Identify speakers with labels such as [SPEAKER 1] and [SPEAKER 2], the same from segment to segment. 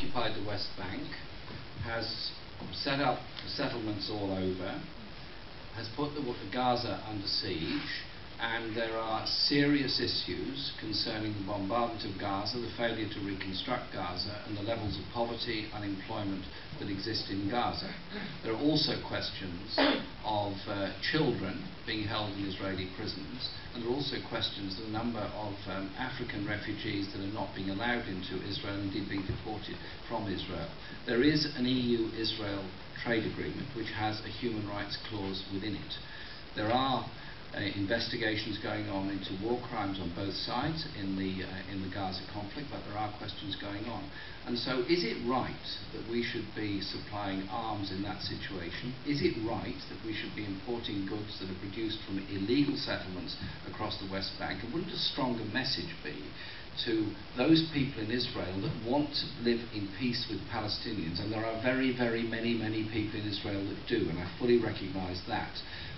[SPEAKER 1] occupied the West Bank, has set up settlements all over, has put Gaza under siege, and there are serious issues concerning the bombardment of Gaza, the failure to reconstruct Gaza, and the levels of poverty, unemployment that exist in Gaza. There are also questions of children being held in Israeli prisons, and there are also questions of the number of African refugees that are not being allowed into Israel, and indeed being deported from Israel. There is an EU-Israel trade agreement which has a human rights clause within it. There are investigations going on into war crimes on both sides in the Gaza conflict, but there are questions going on. And so, is it right that we should be supplying arms in that situation? Is it right that we should be importing goods that are produced from illegal settlements across the West Bank? And wouldn't a stronger message be to those people in Israel that want to live in peace with Palestinians, and there are very, very many people in Israel that do, and I fully recognise that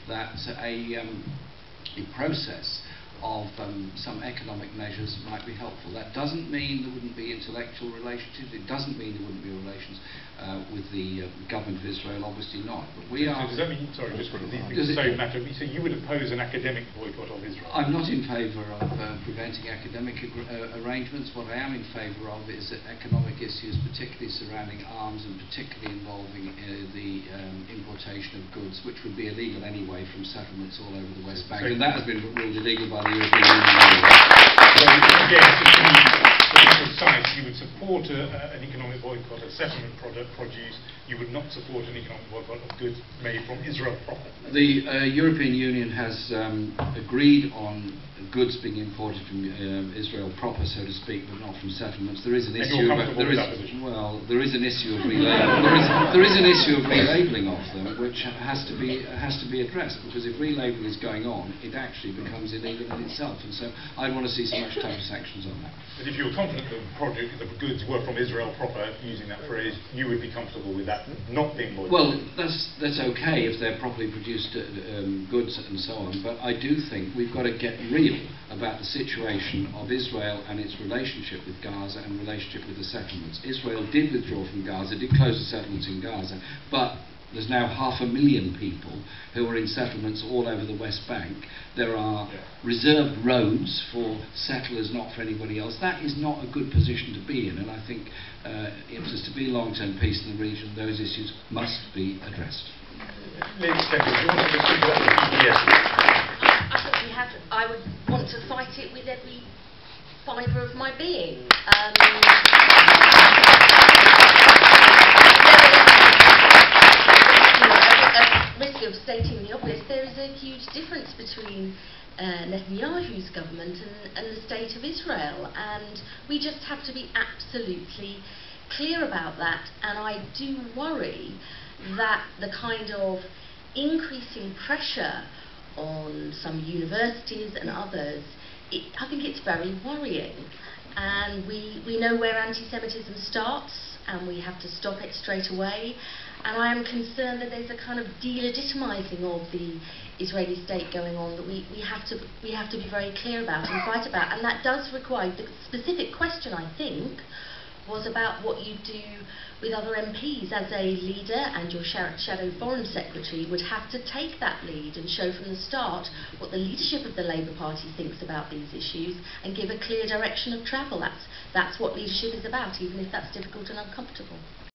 [SPEAKER 1] a process of some economic measures might be helpful. That doesn't mean there wouldn't be intellectual relationships, it doesn't mean there wouldn't be relations with the government of Israel, obviously not. But we are...
[SPEAKER 2] Does that mean, sorry, just for these things so matter, so you would oppose an academic boycott of Israel?
[SPEAKER 1] I'm not in favour of preventing academic arrangements. What I am in favour of is economic issues, particularly surrounding arms and particularly involving the importation of goods, which would be illegal anyway from settlements all over the West Bank. And that has been ruled illegal by the European Union.
[SPEAKER 2] So again, to be precise, you would support an economic boycott of settlement produce, you would not support an economic boycott of goods made from Israel proper.
[SPEAKER 1] The European Union has agreed on goods being imported from Israel proper, so to speak, but not from settlements. There is an issue of there is an issue of relabeling of them, which has to be addressed, because if relabeling is going on, it actually becomes illegal in itself, and so I'd want to see some much tougher sanctions on that.
[SPEAKER 2] But if you were confident that the goods were from Israel proper, using that phrase, you would be comfortable with that not being boycotted?
[SPEAKER 1] Well, that's okay if they're properly produced goods and so on, but I do think we've got to get real about the situation of Israel and its relationship with Gaza and relationship with the settlements. Israel did withdraw from Gaza, did close the settlements in Gaza, but there's now 500,000 people who are in settlements all over the West Bank. There are reserved roads for settlers, not for anybody else. That is not a good position to be in, and I think if there's to be long-term peace in the region, those issues must be addressed.
[SPEAKER 3] I would want to fight it with every fibre of my being. At risk of stating the obvious, there is a huge difference between Netanyahu's government and the state of Israel, and we just have to be absolutely clear about that. And I do worry that the kind of increasing pressure on some universities and others, I think it's very worrying. And we know where anti-Semitism starts, and we have to stop it straight away. And I am concerned that there's a kind of delegitimising of the Israeli state going on that we have to be very clear about and fight about. And that does require, the specific question, I think, was about what you do with other MPs. As a leader, and your shadow foreign secretary would have to take that lead and show from the start what the leadership of the Labour Party thinks about these issues and give a clear direction of travel. That's what leadership is about, even if that's difficult and uncomfortable.